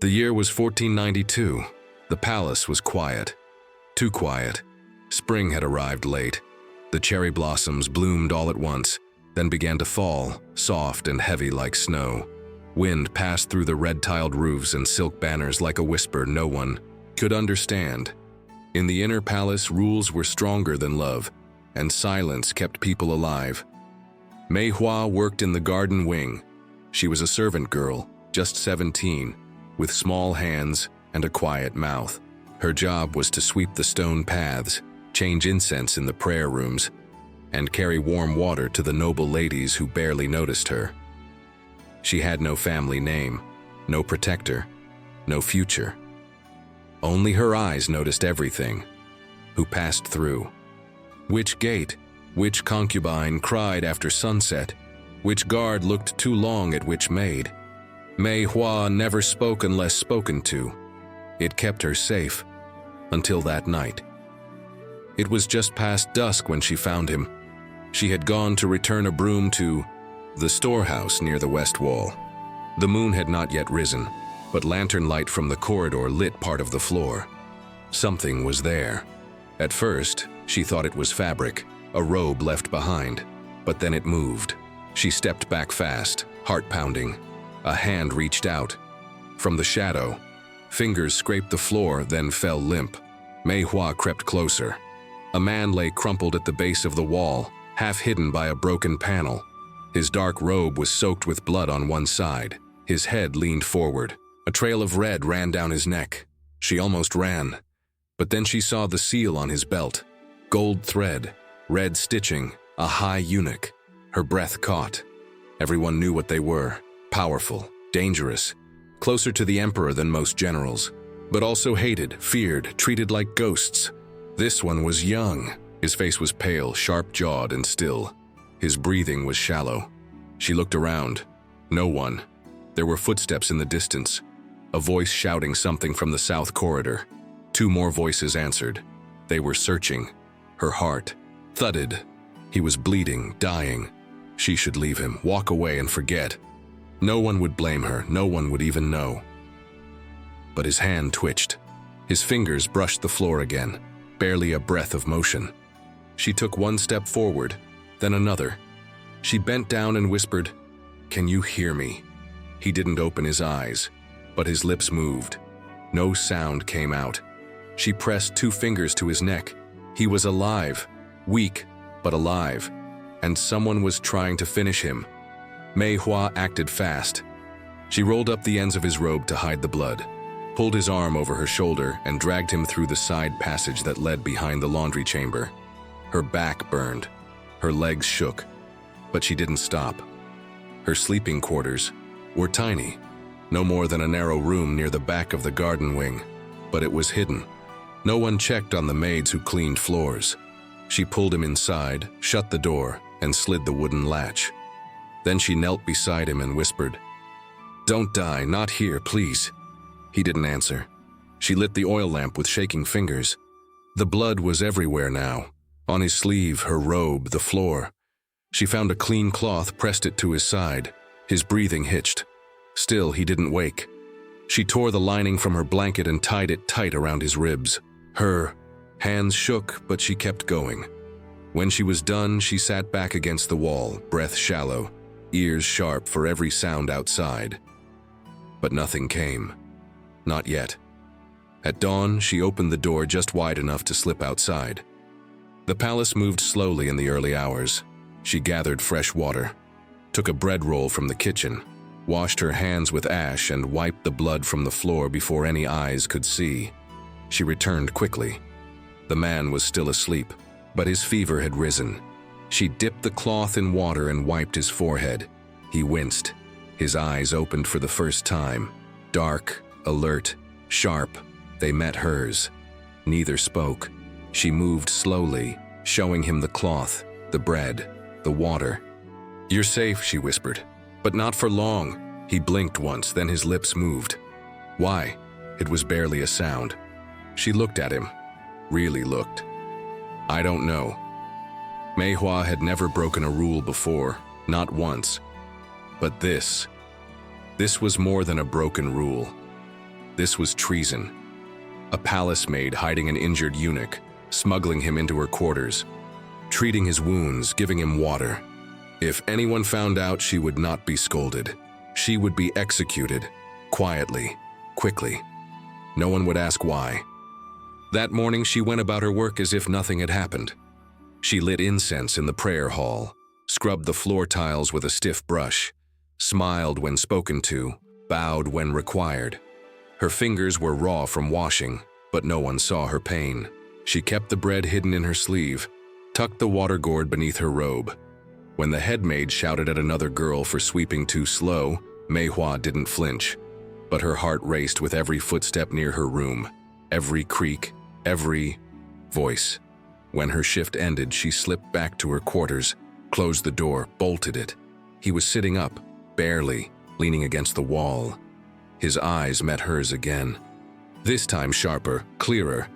The year was 1492. The palace was quiet. Too quiet. Spring had arrived late. The cherry blossoms bloomed all at once, then began to fall, soft and heavy like snow. Wind passed through the red-tiled roofs and silk banners like a whisper no one could understand. In the inner palace, rules were stronger than love, and silence kept people alive. Mei Hua worked in the garden wing. She was a servant girl, just 17, with small hands and a quiet mouth. Her job was to sweep the stone paths, change incense in the prayer rooms, and carry warm water to the noble ladies who barely noticed her. She had no family name, no protector, no future. Only her eyes noticed everything. Who passed through? Which gate? Which concubine cried after sunset? Which guard looked too long at which maid? Mei Hua never spoke unless spoken to. It kept her safe, until that night. It was just past dusk when she found him. She had gone to return a broom to the storehouse near the west wall. The moon had not yet risen, but lantern light from the corridor lit part of the floor. Something was there. At first, she thought it was fabric, a robe left behind, but then it moved. She stepped back fast, heart pounding. A hand reached out. From the shadow, fingers scraped the floor, then fell limp. Mei Hua crept closer. A man lay crumpled at the base of the wall, half hidden by a broken panel. His dark robe was soaked with blood on one side. His head leaned forward. A trail of red ran down his neck. She almost ran, but then she saw the seal on his belt. Gold thread, red stitching, a high eunuch. Her breath caught. Everyone knew what they were. Powerful, dangerous, closer to the emperor than most generals, but also hated, feared, treated like ghosts. This one was young. His face was pale, sharp-jawed, and still. His breathing was shallow. She looked around. No one. There were footsteps in the distance. A voice shouting something from the south corridor. Two more voices answered. They were searching. Her heart thudded. He was bleeding, dying. She should leave him, walk away and forget. No one would blame her, no one would even know. But his hand twitched. His fingers brushed the floor again, barely a breath of motion. She took one step forward, then another. She bent down and whispered, "Can you hear me?" He didn't open his eyes, but his lips moved. No sound came out. She pressed two fingers to his neck. He was alive, weak, but alive, and someone was trying to finish him. Mei Hua acted fast. She rolled up the ends of his robe to hide the blood, pulled his arm over her shoulder, and dragged him through the side passage that led behind the laundry chamber. Her back burned. Her legs shook, but she didn't stop. Her sleeping quarters were tiny, no more than a narrow room near the back of the garden wing, but it was hidden. No one checked on the maids who cleaned floors. She pulled him inside, shut the door, and slid the wooden latch. Then she knelt beside him and whispered, "Don't die, not here, please." He didn't answer. She lit the oil lamp with shaking fingers. The blood was everywhere now. On his sleeve, her robe, the floor. She found a clean cloth, pressed it to his side. His breathing hitched. Still, he didn't wake. She tore the lining from her blanket and tied it tight around his ribs. Her hands shook, but she kept going. When she was done, she sat back against the wall, breath shallow, ears sharp for every sound outside. But nothing came. Not yet. At dawn, she opened the door just wide enough to slip outside. The palace moved slowly in the early hours. She gathered fresh water, took a bread roll from the kitchen, washed her hands with ash and wiped the blood from the floor before any eyes could see. She returned quickly. The man was still asleep, but his fever had risen. She dipped the cloth in water and wiped his forehead. He winced. His eyes opened for the first time. Dark, alert, sharp. They met hers. Neither spoke. She moved slowly, showing him the cloth, the bread, the water. "You're safe," she whispered. "But not for long." He blinked once, then his lips moved. "Why?" It was barely a sound. She looked at him. Really looked. "I don't know." Mei Hua had never broken a rule before, not once. But this was more than a broken rule. This was treason. A palace maid hiding an injured eunuch, smuggling him into her quarters, treating his wounds, giving him water. If anyone found out, she would not be scolded. She would be executed, quietly, quickly. No one would ask why. That morning, she went about her work as if nothing had happened. She lit incense in the prayer hall, scrubbed the floor tiles with a stiff brush, smiled when spoken to, bowed when required. Her fingers were raw from washing, but no one saw her pain. She kept the bread hidden in her sleeve, tucked the water gourd beneath her robe. When the head maid shouted at another girl for sweeping too slow, Mei Hua didn't flinch, but her heart raced with every footstep near her room, every creak, every voice. When her shift ended, she slipped back to her quarters, closed the door, bolted it. He was sitting up, barely, leaning against the wall. His eyes met hers again. This time sharper, clearer.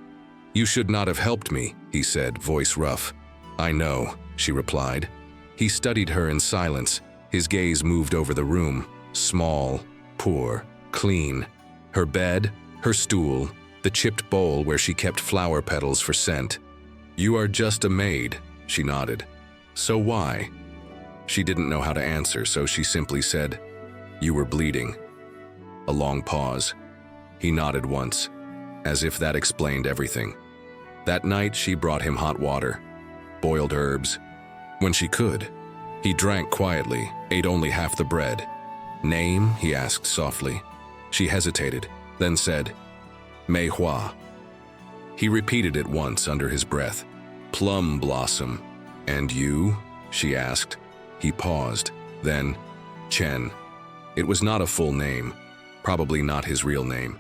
"You should not have helped me," he said, voice rough. "I know," she replied. He studied her in silence. His gaze moved over the room. Small, poor, clean. Her bed, her stool, the chipped bowl where she kept flower petals for scent. "You are just a maid," she nodded. "So why?" She didn't know how to answer, so she simply said, "You were bleeding." A long pause. He nodded once, as if that explained everything. That night, she brought him hot water, boiled herbs. When she could, he drank quietly, ate only half the bread. "Name?" he asked softly. She hesitated, then said, "Mei Hua." He repeated it once under his breath. "Plum blossom." "And you?" she asked. He paused, then, "Chen." It was not a full name, probably not his real name,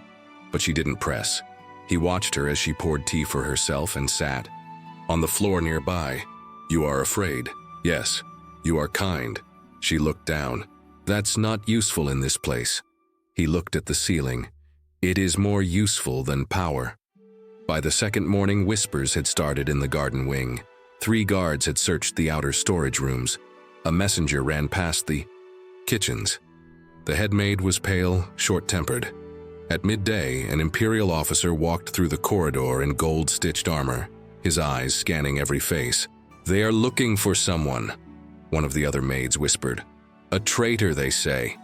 but she didn't press. He watched her as she poured tea for herself and sat. On the floor nearby, "You are afraid." "Yes." "You are kind." She looked down. "That's not useful in this place." He looked at the ceiling. "It is more useful than power." By the second morning, whispers had started in the garden wing. 3 guards had searched the outer storage rooms. A messenger ran past the kitchens. The head maid was pale, short-tempered. At midday, an Imperial officer walked through the corridor in gold-stitched armor, his eyes scanning every face. "They are looking for someone," one of the other maids whispered. "A traitor, they say."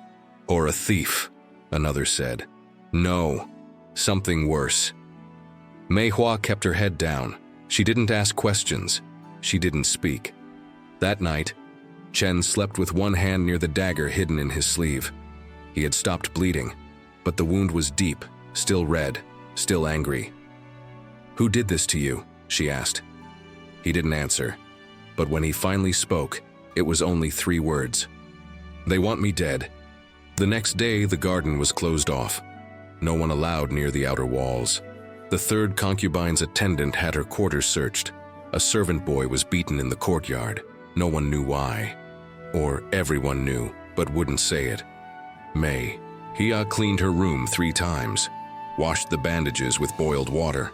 "Or a thief," another said. "No, something worse." Mei Hua kept her head down. She didn't ask questions. She didn't speak. That night, Chen slept with one hand near the dagger hidden in his sleeve. He had stopped bleeding, but the wound was deep, still red, still angry. "Who did this to you?" she asked. He didn't answer, but when he finally spoke, it was only 3 words. "They want me dead." The next day, the garden was closed off. No one allowed near the outer walls. The 3rd concubine's attendant had her quarters searched. A servant boy was beaten in the courtyard. No one knew why. Or everyone knew, but wouldn't say it. Mei Hua cleaned her room 3 times, washed the bandages with boiled water.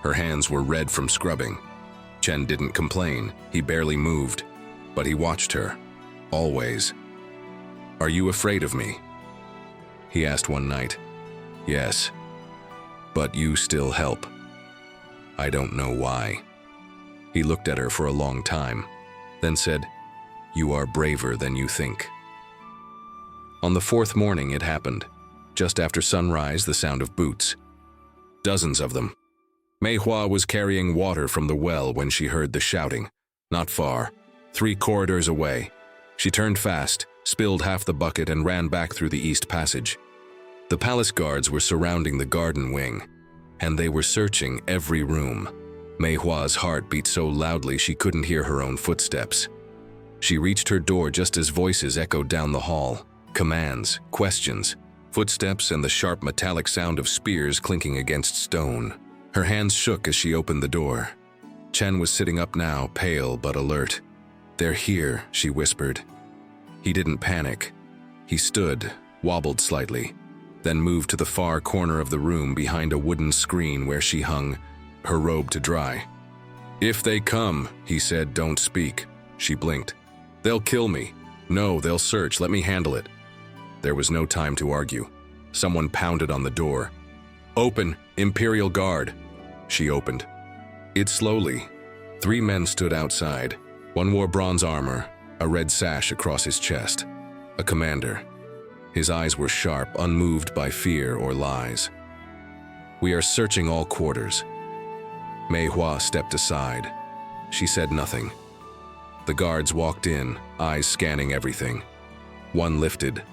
Her hands were red from scrubbing. Chen didn't complain. He barely moved, but he watched her, always. "Are you afraid of me?" he asked one night. "Yes, but you still help." "I don't know why." He looked at her for a long time, then said, "You are braver than you think." On the 4th morning, it happened. Just after sunrise, the sound of boots. Dozens of them. Mei Hua was carrying water from the well when she heard the shouting. Not far, 3 corridors away. She turned fast, spilled half the bucket, and ran back through the east passage. The palace guards were surrounding the garden wing, and they were searching every room. Mei Hua's heart beat so loudly she couldn't hear her own footsteps. She reached her door just as voices echoed down the hall. Commands, questions, footsteps, and the sharp metallic sound of spears clinking against stone. Her hands shook as she opened the door. Chen was sitting up now, pale but alert. "They're here," she whispered. He didn't panic. He stood, wobbled slightly, then moved to the far corner of the room behind a wooden screen where she hung her robe to dry. "If they come," he said, "don't speak." She blinked. "They'll kill me." "No, they'll search. Let me handle it." There was no time to argue. Someone pounded on the door. "Open, Imperial Guard." She opened. It slowly. 3 men stood outside. One wore bronze armor, a red sash across his chest. A commander. His eyes were sharp, unmoved by fear or lies. "We are searching all quarters." Mei Hua stepped aside. She said nothing. The guards walked in, eyes scanning everything. One lifted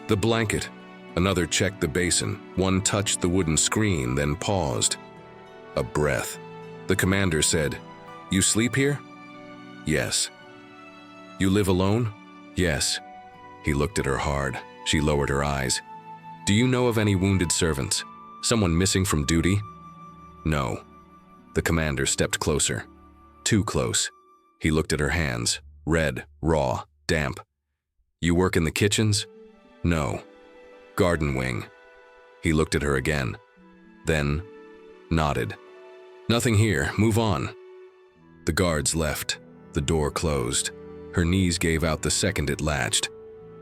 the blanket. Another checked the basin. One touched the wooden screen, then paused. A breath. The commander said, "You sleep here?" "Yes." "You live alone?" "Yes." He looked at her hard. She lowered her eyes. "Do you know of any wounded servants? Someone missing from duty?" "No." The commander stepped closer. Too close. He looked at her hands, red, raw, damp. "You work in the kitchens?" "No." "Garden wing." He looked at her again. Then nodded. "Nothing here. Move on." The guards left. The door closed. Her knees gave out the second it latched.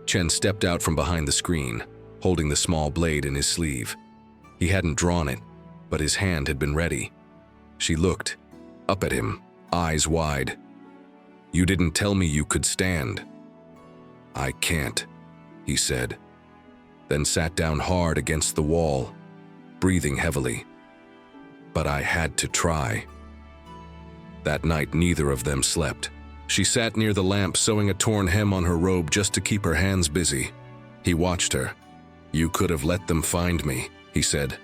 Chen stepped out from behind the screen, holding the small blade in his sleeve. He hadn't drawn it, but his hand had been ready. She looked up at him, eyes wide. "You didn't tell me you could stand." "I can't," he said, then sat down hard against the wall, breathing heavily. "But I had to try." That night, neither of them slept. She sat near the lamp, sewing a torn hem on her robe just to keep her hands busy. He watched her. "You could have let them find me," he said.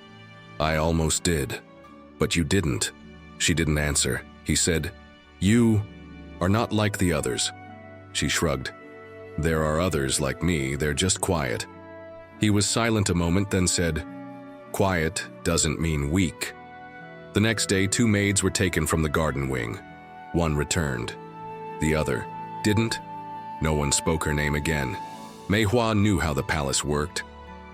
"I almost did. But you didn't." She didn't answer. He said, "You are not like the others." She shrugged. "There are others like me, they're just quiet." He was silent a moment, then said, "Quiet doesn't mean weak." The next day, 2 maids were taken from the garden wing. One returned. The other didn't. No one spoke her name again. Mei Hua knew how the palace worked.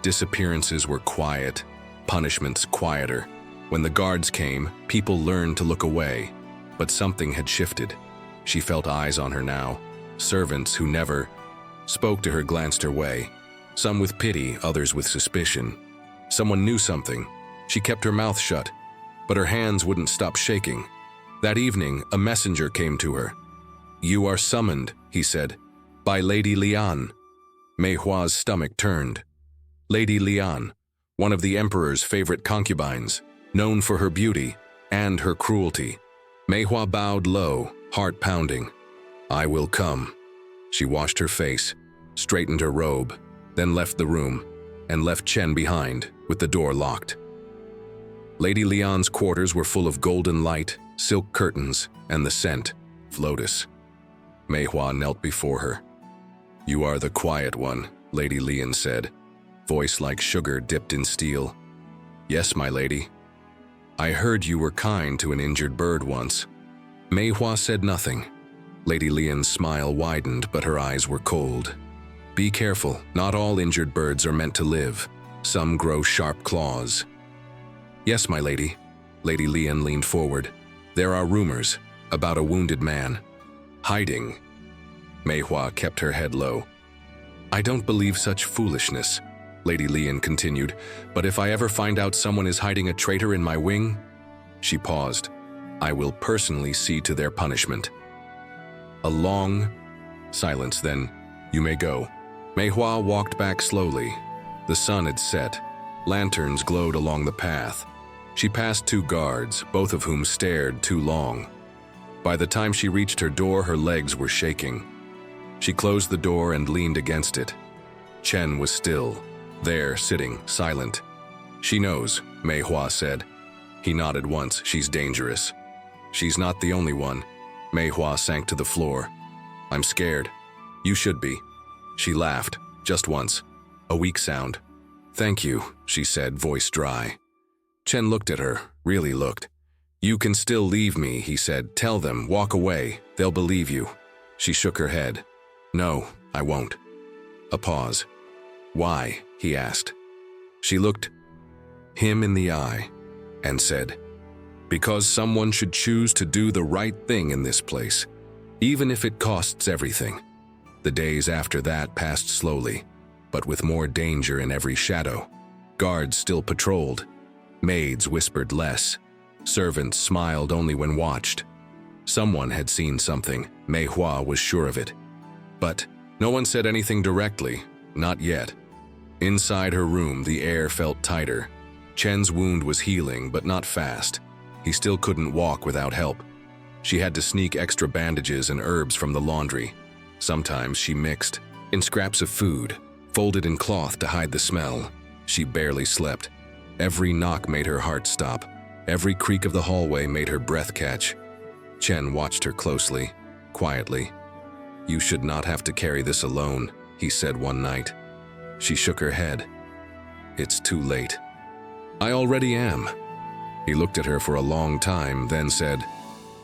Disappearances were quiet, punishments quieter. When the guards came, people learned to look away. But something had shifted. She felt eyes on her now. Servants who never spoke to her glanced her way. Some with pity, others with suspicion. Someone knew something. She kept her mouth shut, but her hands wouldn't stop shaking. That evening, a messenger came to her. "You are summoned," he said, "by Lady Lian." Mei Hua's stomach turned. Lady Lian, one of the emperor's favorite concubines, known for her beauty and her cruelty. Mei Hua bowed low, heart pounding. "I will come." She washed her face, straightened her robe, then left the room, and left Chen behind, with the door locked. Lady Lian's quarters were full of golden light, silk curtains, and the scent of lotus. Mei Hua knelt before her. "You are the quiet one," Lady Lian said, voice like sugar dipped in steel. "Yes, my lady. I heard you were kind to an injured bird once." Mei Hua said nothing. Lady Lian's smile widened, but her eyes were cold. "Be careful, not all injured birds are meant to live. Some grow sharp claws." "Yes, my lady." Lady Lian leaned forward. "There are rumors about a wounded man hiding." Mei Hua kept her head low. "I don't believe such foolishness," Lady Lian continued, "but if I ever find out someone is hiding a traitor in my wing..." She paused. "I will personally see to their punishment." A long silence, then, "You may go." Mei Hua walked back slowly. The sun had set. Lanterns glowed along the path. She passed 2 guards, both of whom stared too long. By the time she reached her door, her legs were shaking. She closed the door and leaned against it. Chen was still, there, sitting, silent. "She knows," Mei Hua said. He nodded once. "She's dangerous." "She's not the only one." Mei Hua sank to the floor. "I'm scared." "You should be." She laughed, just once. A weak sound. "Thank you," she said, voice dry. Chen looked at her, really looked. "You can still leave me," he said. "Tell them, walk away. They'll believe you." She shook her head. "No, I won't." A pause. "Why?" he asked. She looked him in the eye and said, "Because someone should choose to do the right thing in this place, even if it costs everything." The days after that passed slowly, but with more danger in every shadow. Guards still patrolled. Maids whispered less. Servants smiled only when watched. Someone had seen something, Mei Hua was sure of it. But no one said anything directly, not yet. Inside her room, the air felt tighter. Chen's wound was healing, but not fast. He still couldn't walk without help. She had to sneak extra bandages and herbs from the laundry. Sometimes she mixed in scraps of food, folded in cloth to hide the smell. She barely slept. Every knock made her heart stop. Every creak of the hallway made her breath catch. Chen watched her closely, quietly. "You should not have to carry this alone," he said one night. She shook her head. "It's too late." "I already am." He looked at her for a long time, then said,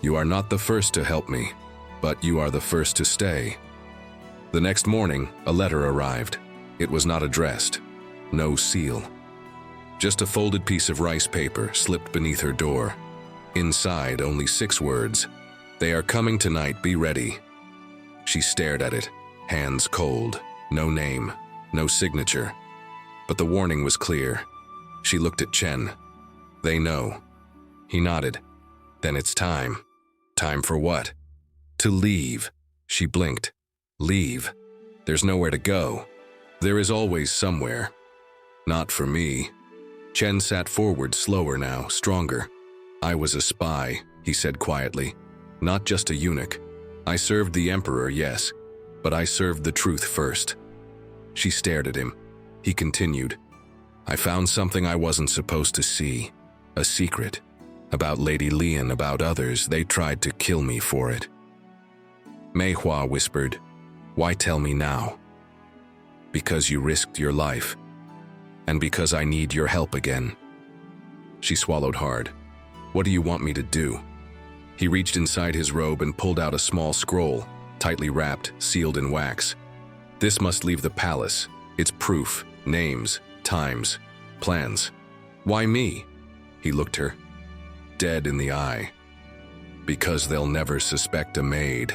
"You are not the first to help me, but you are the first to stay." The next morning, a letter arrived. It was not addressed. No seal. Just a folded piece of rice paper slipped beneath her door. Inside, only 6 words. "They are coming tonight, be ready." She stared at it, hands cold. No name, no signature. But the warning was clear. She looked at Chen. "They know." He nodded. "Then it's time." Time for what? To leave. She blinked. Leave. There's nowhere to go. There is always somewhere. Not for me. Chen sat forward, slower now, stronger. "I was a spy," he said quietly. "Not just a eunuch. I served the emperor, yes, but I served the truth first." She stared at him. He continued. "I found something I wasn't supposed to see. A secret. About Lady Lian, about others. They tried to kill me for it." Mei Hua whispered, "Why tell me now?" "Because you risked your life. And because I need your help again." She swallowed hard. "What do you want me to do?" He reached inside his robe and pulled out a small scroll, tightly wrapped, sealed in wax. "This must leave the palace. It's proof, names, times, plans." "Why me?" He looked her dead in the eye. "Because they'll never suspect a maid."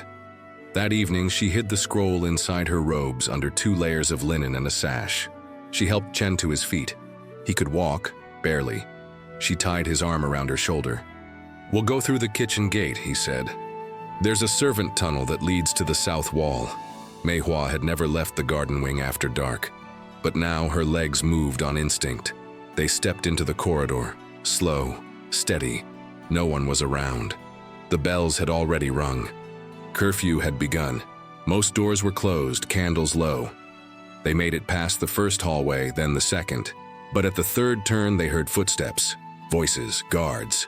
That evening, she hid the scroll inside her robes under 2 layers of linen and a sash. She helped Chen to his feet. He could walk, barely. She tied his arm around her shoulder. "We'll go through the kitchen gate," he said. "There's a servant tunnel that leads to the south wall." Mei Hua had never left the garden wing after dark, but now her legs moved on instinct. They stepped into the corridor, slow, steady. No one was around. The bells had already rung. Curfew had begun. Most doors were closed, candles low. They made it past the first hallway, then the second. But at the third turn, they heard footsteps, voices, guards.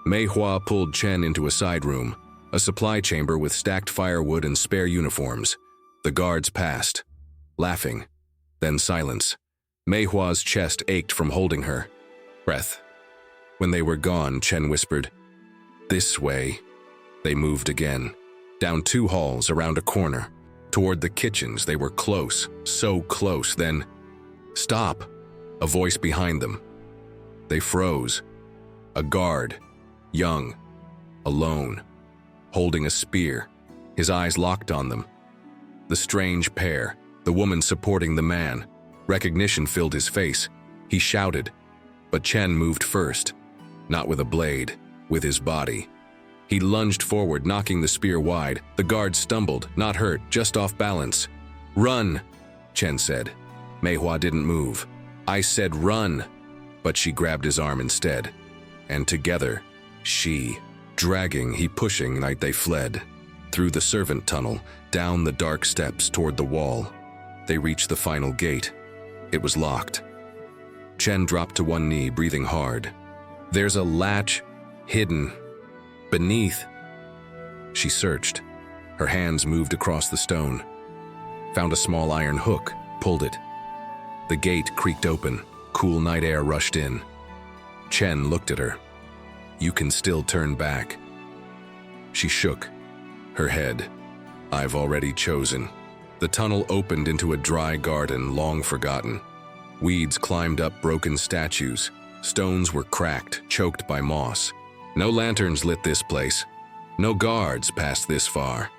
Mei Hua pulled Chen into a side room, a supply chamber with stacked firewood and spare uniforms. The guards passed, laughing, then silence. Mei Hua's chest ached from holding her. Breath. When they were gone, Chen whispered, "This way." They moved again, down 2 halls, around a corner. Toward the kitchens, they were close, so close, then, "Stop!" A voice behind them. They froze. A guard, young, alone, holding a spear, his eyes locked on them. The strange pair, the woman supporting the man. Recognition filled his face. He shouted, but Chen moved first, not with a blade, with his body. He lunged forward, knocking the spear wide. The guard stumbled, not hurt, just off balance. "Run," Chen said. Mei Hua didn't move. "I said run," but she grabbed his arm instead. And together, dragging, he pushing, they fled. Through the servant tunnel, down the dark steps toward the wall. They reached the final gate. It was locked. Chen dropped to one knee, breathing hard. "There's a latch, hidden, beneath." She searched. Her hands moved across the stone. Found a small iron hook, pulled it. The gate creaked open. Cool night air rushed in. Chen looked at her. "You can still turn back." She shook her head. "I've already chosen." The tunnel opened into a dry garden, long forgotten. Weeds climbed up broken statues. Stones were cracked, choked by moss. No lanterns lit this place. No guards passed this far.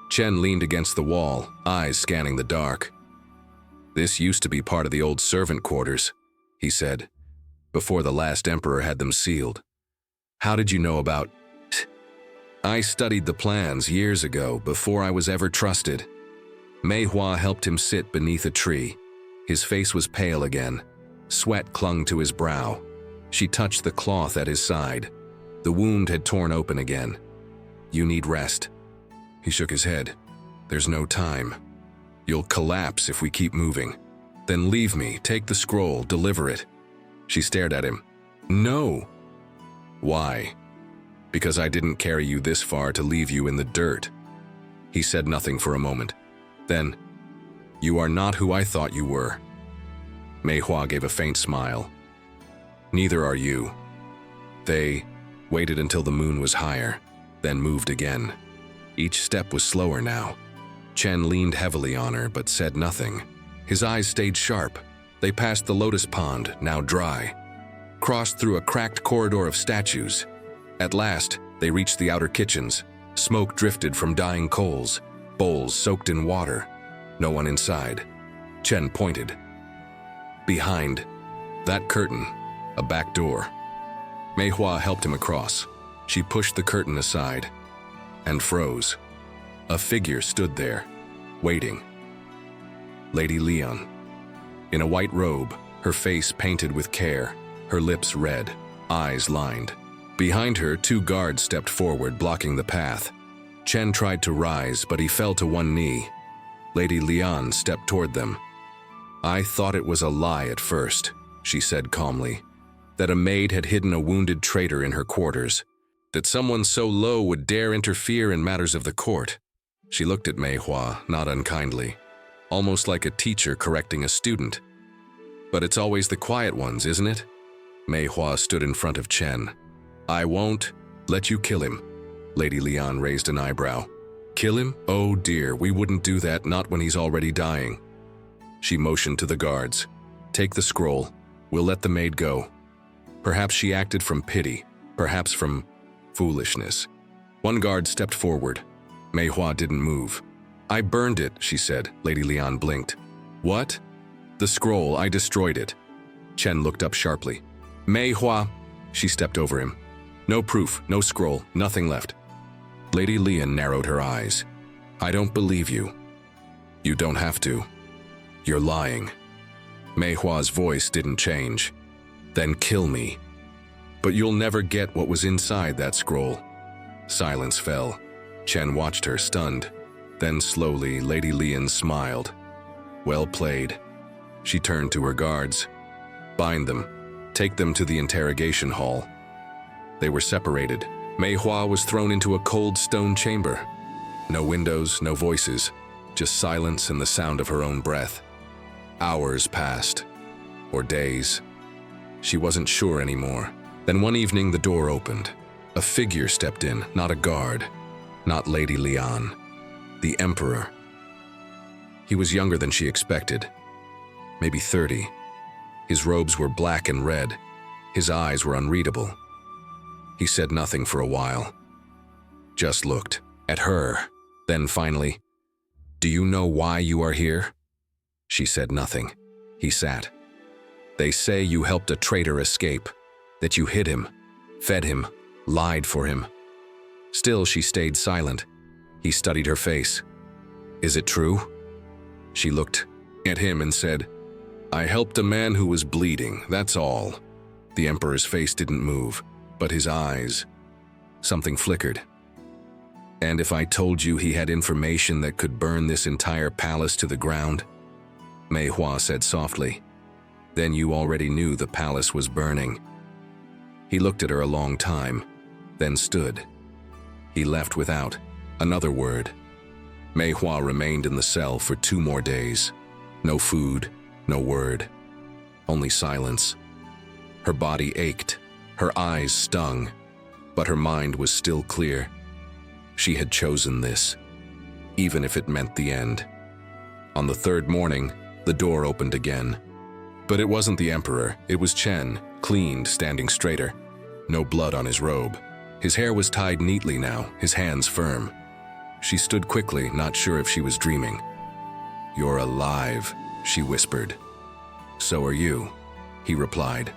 Chen leaned against the wall, eyes scanning the dark. "This used to be part of the old servant quarters," he said. before the last emperor had them sealed. How did you know about... I studied the plans years ago before I was ever trusted. Mei Hua helped him sit beneath a tree. His face was pale again. Sweat clung to his brow. She touched the cloth at his side. The wound had torn open again. You need rest. He shook his head. There's no time. You'll collapse if we keep moving. Then leave me, take the scroll, deliver it. She stared at him. No. Why? Because I didn't carry you this far to leave you in the dirt. He said nothing for a moment. Then, you are not who I thought you were. Mei Hua gave a faint smile. Neither are you. They waited until the moon was higher, then moved again. Each step was slower now. Chen leaned heavily on her but said nothing. His eyes stayed sharp. They passed the lotus pond, now dry, crossed through a cracked corridor of statues. At last, they reached the outer kitchens. Smoke drifted from dying coals, bowls soaked in water. No one inside. Chen pointed. Behind that curtain, a back door. Mei Hua helped him across. She pushed the curtain aside and froze. A figure stood there, waiting. Lady Leon. In a white robe, her face painted with care, her lips red, eyes lined. Behind her, 2 guards stepped forward, blocking the path. Chen tried to rise, but he fell to one knee. Lady Leon stepped toward them. I thought it was a lie at first, she said calmly. That a maid had hidden a wounded traitor in her quarters. That someone so low would dare interfere in matters of the court. She looked at Mei Hua, not unkindly, almost like a teacher correcting a student. But it's always the quiet ones, isn't it? Mei Hua stood in front of Chen. I won't let you kill him. Lady Leon raised an eyebrow. Kill him? Oh dear, we wouldn't do that, not when he's already dying. She motioned to the guards. Take the scroll. We'll let the maid go. Perhaps she acted from pity, perhaps from foolishness. One guard stepped forward. Mei Hua didn't move. I burned it, she said. Lady Leon blinked. What? The scroll, I destroyed it. Chen looked up sharply. Mei Hua. She stepped over him. No proof, no scroll, nothing left. Lady Leon narrowed her eyes. I don't believe you. You don't have to. You're lying. Mei Hua's voice didn't change. Then kill me. But you'll never get what was inside that scroll. Silence fell. Chen watched her, stunned. Then slowly, Lady Leon smiled. Well played. She turned to her guards. Bind them. Take them to the interrogation hall. They were separated. Mei Hua was thrown into a cold stone chamber. No windows, no voices, just silence and the sound of her own breath. Hours passed, or days. She wasn't sure anymore. Then one evening the door opened. A figure stepped in, not a guard, not Lady Leon, the Emperor. He was younger than she expected, maybe 30. His robes were black and red. His eyes were unreadable. He said nothing for a while, just looked at her. Then finally, do you know why you are here? She said nothing. He sat. They say you helped a traitor escape, that you hid him, fed him, lied for him. Still, she stayed silent. He studied her face. Is it true? She looked at him and said, I helped a man who was bleeding, that's all. The Emperor's face didn't move, but his eyes, something flickered. And if I told you he had information that could burn this entire palace to the ground? Mei Hua said softly. Then you already knew the palace was burning. He looked at her a long time, then stood. He left without another word. Mei Hua remained in the cell for 2 more days. No food, no word, only silence. Her body ached, her eyes stung, but her mind was still clear. She had chosen this, even if it meant the end. On the 3rd morning, the door opened again. But it wasn't the Emperor, it was Chen, cleaned, standing straighter. No blood on his robe. His hair was tied neatly now, his hands firm. She stood quickly, not sure if she was dreaming. You're alive, she whispered. So are you, he replied.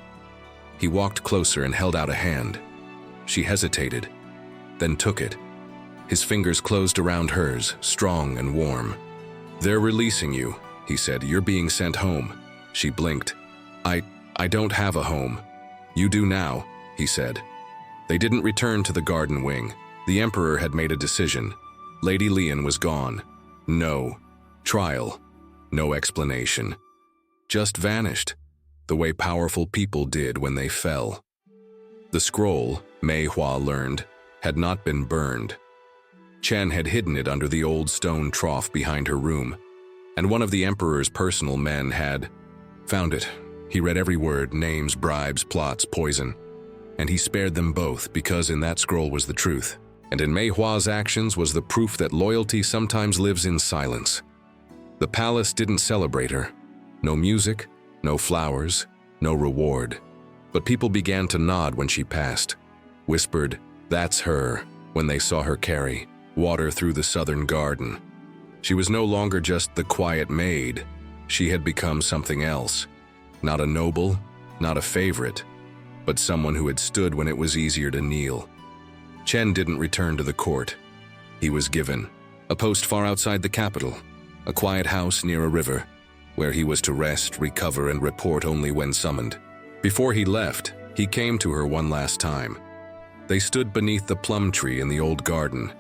He walked closer and held out a hand. She hesitated, then took it. His fingers closed around hers, strong and warm. "They're releasing you," he said. "You're being sent home." She blinked. I don't have a home." "You do now," he said. They didn't return to the garden wing. The Emperor had made a decision. Lady Lian was gone. No trial, no explanation. Just vanished, the way powerful people did when they fell. The scroll, Mei Hua learned, had not been burned. Chen had hidden it under the old stone trough behind her room, and one of the Emperor's personal men had found it. He read every word: names, bribes, plots, poison. And he spared them both because in that scroll was the truth. And in Mei Hua's actions was the proof that loyalty sometimes lives in silence. The palace didn't celebrate her. No music, no flowers, no reward. But people began to nod when she passed, whispered, "That's her," when they saw her carry water through the southern garden. She was no longer just the quiet maid. She had become something else. Not a noble, not a favorite, but someone who had stood when it was easier to kneel. Chen didn't return to the court. He was given a post far outside the capital, a quiet house near a river, where he was to rest, recover, and report only when summoned. Before he left, he came to her one last time. They stood beneath the plum tree in the old garden,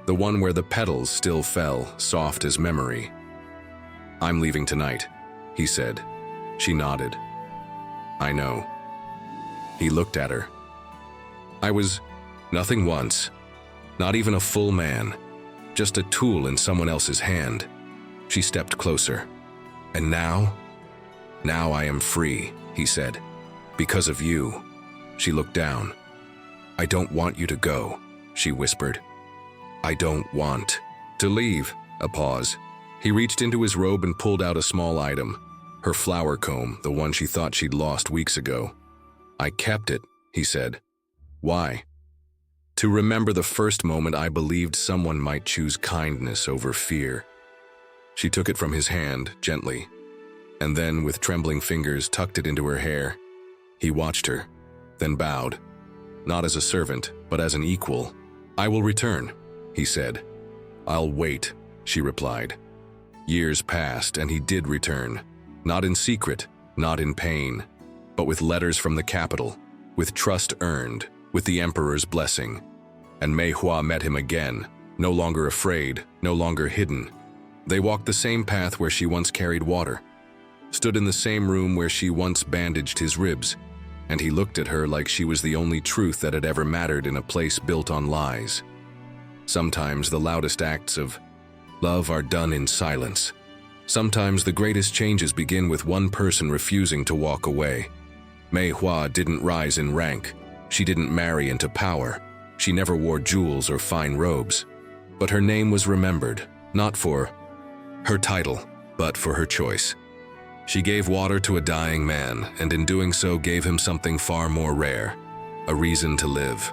the one where the petals still fell, soft as memory. "I'm leaving tonight," he said. She nodded. "I know." He looked at her. "I was nothing once, not even a full man, just a tool in someone else's hand." She stepped closer. "And now? Now I am free," he said. "Because of you." She looked down. "I don't want you to go," she whispered. "I don't want to leave." A pause. He reached into his robe and pulled out a small item. Her flower comb, the one she thought she'd lost weeks ago. "I kept it," he said. "Why?" "To remember the first moment I believed someone might choose kindness over fear." She took it from his hand, gently, and then, with trembling fingers, tucked it into her hair. He watched her, then bowed, not as a servant, but as an equal. "I will return," he said. "I'll wait," she replied. Years passed, and he did return. Not in secret, not in pain, but with letters from the capital, with trust earned, with the Emperor's blessing. And Mei Hua met him again, no longer afraid, no longer hidden. They walked the same path where she once carried water, stood in the same room where she once bandaged his ribs, and he looked at her like she was the only truth that had ever mattered in a place built on lies. Sometimes the loudest acts of love are done in silence. Sometimes the greatest changes begin with one person refusing to walk away. Mei Hua didn't rise in rank. She didn't marry into power. She never wore jewels or fine robes. But her name was remembered, not for her title, but for her choice. She gave water to a dying man, and in doing so gave him something far more rare, a reason to live.